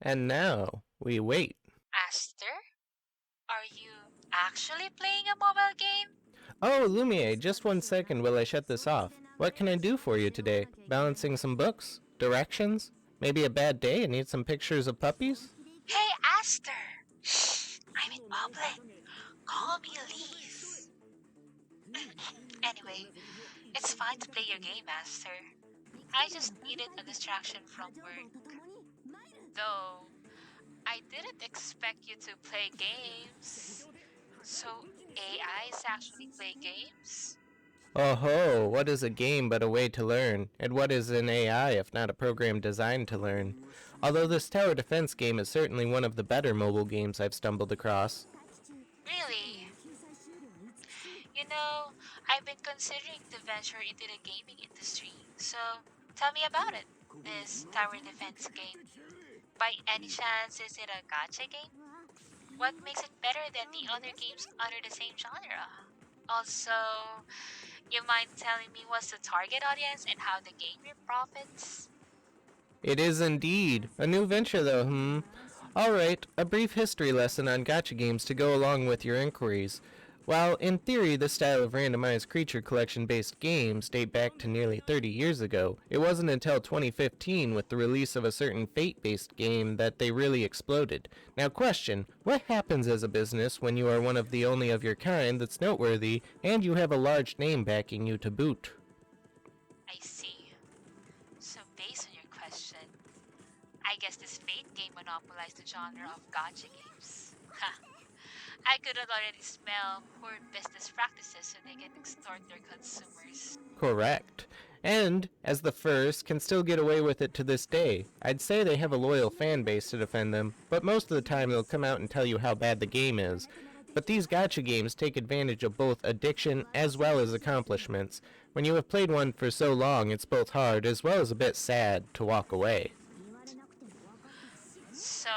And now, we wait. Aster, are you actually playing a mobile game? Oh, Lumie, just 1 second while I shut this off. What can I do for you today? Balancing some books? Directions? Maybe a bad day and need some pictures of puppies? Hey, Aster! I'm in public. Call me Elise. Anyway, it's fine to play your game, Aster. I just needed a distraction from work. Though, I didn't expect you to play games. So, AIs actually play games? Oh ho, what is a game but a way to learn? And what is an AI if not a program designed to learn? Although this tower defense game is certainly one of the better mobile games I've stumbled across. Really? You know, I've been considering to venture into the gaming industry, so tell me about it. This tower defense game. By any chance, is it a gacha game? What makes it better than the other games under the same genre? Also, you mind telling me what's the target audience and how the game profits? It is indeed. A new venture though, Alright, a brief history lesson on gacha games to go along with your inquiries. While in theory this style of randomized creature collection based games date back to nearly 30 years ago, it wasn't until 2015 with the release of a certain fate based game that they really exploded. Now question, what happens as a business when you are one of the only of your kind that's noteworthy and you have a large name backing you to boot? I see. So, based on your question, I guess this Fate game monopolized the genre of gacha games. Ha! I could already smell poor business practices so they can extort their consumers. Correct. And, as the first, can still get away with it to this day. I'd say they have a loyal fan base to defend them, but most of the time they'll come out and tell you how bad the game is. But these gacha games take advantage of both addiction as well as accomplishments. When you have played one for so long, it's both hard as well as a bit sad to walk away. So,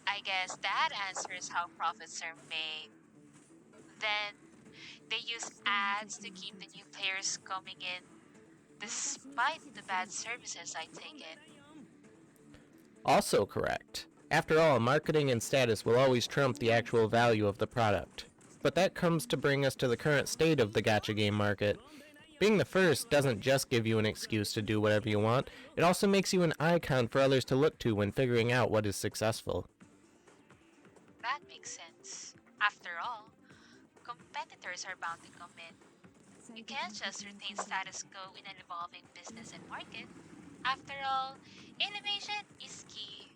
I guess that answers how profits are made. Then, they use ads to keep the new players coming in, despite the bad services I take it. Also correct. After all, marketing and status will always trump the actual value of the product. But that comes to bring us to the current state of the gacha game market. Being the first doesn't just give you an excuse to do whatever you want, it also makes you an icon for others to look to when figuring out what is successful. That makes sense. After all, competitors are bound to come in. You can't just retain status quo in an evolving business and market. After all, innovation is key.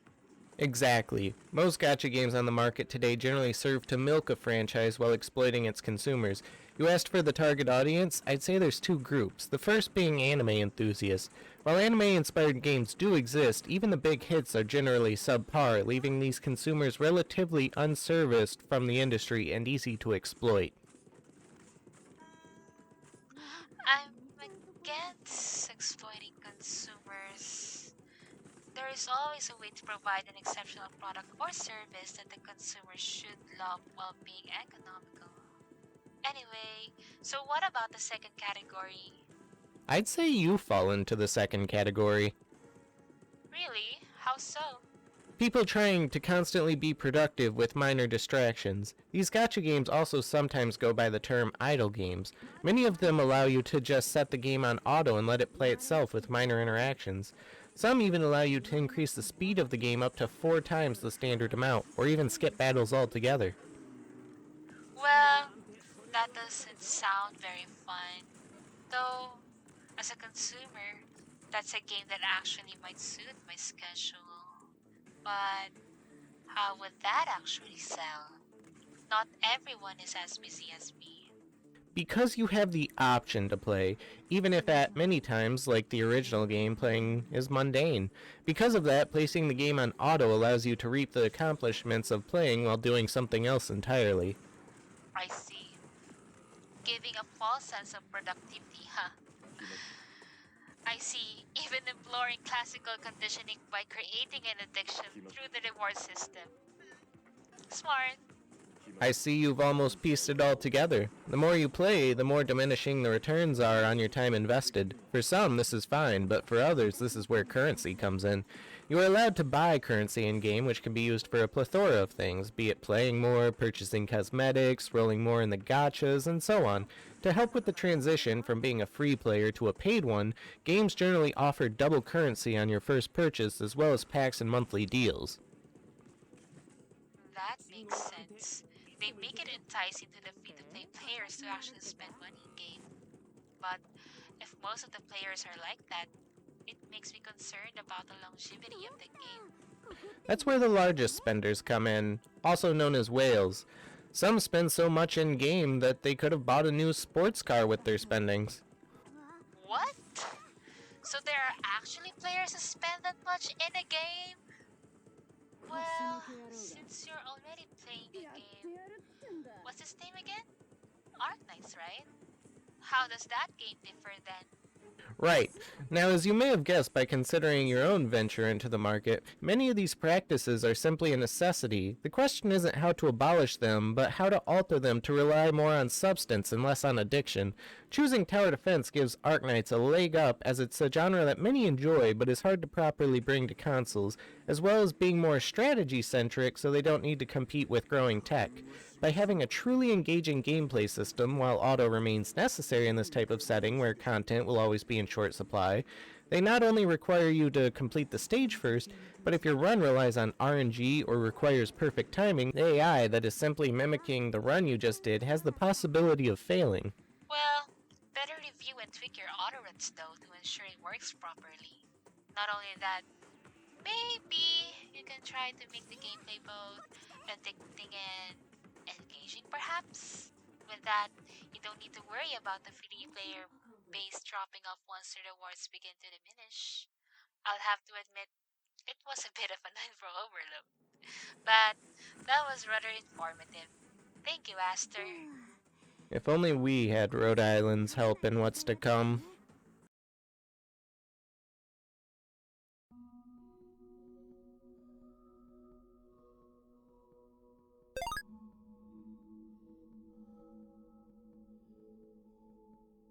Exactly. Most gacha games on the market today generally serve to milk a franchise while exploiting its consumers. You asked for the target audience? I'd say there's two groups. The first being anime enthusiasts. While anime-inspired games do exist, even the big hits are generally subpar, leaving these consumers relatively unserviced from the industry and easy to exploit. I'm against exploiting consumers. There is always a way to provide an exceptional product or service that the consumer should love while being economical. Anyway, so what about the second category? I'd say you fall into the second category. Really? How so? People trying to constantly be productive with minor distractions. These gacha games also sometimes go by the term idle games. Many of them allow you to just set the game on auto and let it play itself with minor interactions. Some even allow you to increase the speed of the game up to 4 times the standard amount, or even skip battles altogether. Well, that doesn't sound very fun. Though, as a consumer, that's a game that actually might suit my schedule. But how would that actually sell? Not everyone is as busy as me. Because you have the option to play, even if at many times, like the original game, playing is mundane. Because of that, placing the game on auto allows you to reap the accomplishments of playing while doing something else entirely. I see. Giving a false sense of productivity, huh? I see. Even imploring classical conditioning by creating an addiction through the reward system. Smart. I see you've almost pieced it all together. The more you play, the more diminishing the returns are on your time invested. For some, this is fine, but for others, this is where currency comes in. You are allowed to buy currency in-game, which can be used for a plethora of things, be it playing more, purchasing cosmetics, rolling more in the gachas, and so on. To help with the transition from being a free player to a paid one, games generally offer double currency on your first purchase as well as packs and monthly deals. That makes sense. They make it enticing to the free-to-play players to actually spend money in game. But if most of the players are like that, it makes me concerned about the longevity of the game. That's where the largest spenders come in, also known as whales. Some spend so much in-game that they could have bought a new sports car with their spendings. What? So there are actually players who spend that much in a game? Well, since you're already playing a game, what's its name again? Arknights, right? How does that game differ then? Right. Now, as you may have guessed by considering your own venture into the market, many of these practices are simply a necessity. The question isn't how to abolish them, but how to alter them to rely more on substance and less on addiction. Choosing tower defense gives Arknights a leg up, as it's a genre that many enjoy but is hard to properly bring to consoles, as well as being more strategy-centric so they don't need to compete with growing tech. By having a truly engaging gameplay system, while auto remains necessary in this type of setting where content will always be in short supply, they not only require you to complete the stage first, but if your run relies on RNG or requires perfect timing, the AI that is simply mimicking the run you just did has the possibility of failing. Well, better review and tweak your auto runs though to ensure it works properly. Not only that, maybe you can try to make the gameplay both addicting and engaging perhaps. With that, you don't need to worry about the free player base dropping off once the rewards begin to diminish. I'll have to admit, it was a bit of an info overload. But that was rather informative. Thank you, Aster. If only we had Rhode Island's help in what's to come.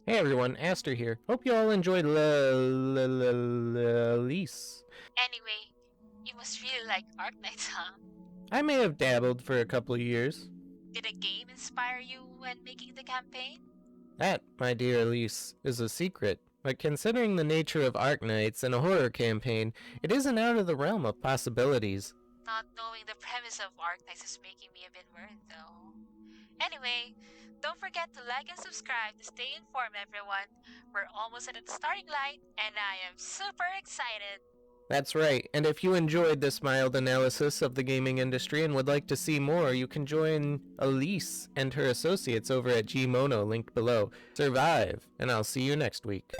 Hey everyone, Aster here. Hope you all enjoyed Elise. Anyway, you must really like Arknights, huh? I may have dabbled for a couple of years. Did a game inspire you when making the campaign? That, my dear Elise, is a secret. But considering the nature of Arknights and a horror campaign, it isn't out of the realm of possibilities. Not knowing the premise of Arknights is making me a bit worried, though. Anyway, don't forget to like and subscribe to stay informed, everyone. We're almost at the starting line, and I am super excited. That's right, and if you enjoyed this mild analysis of the gaming industry and would like to see more, you can join Elise and her associates over at Gmono, linked below. Survive, and I'll see you next week.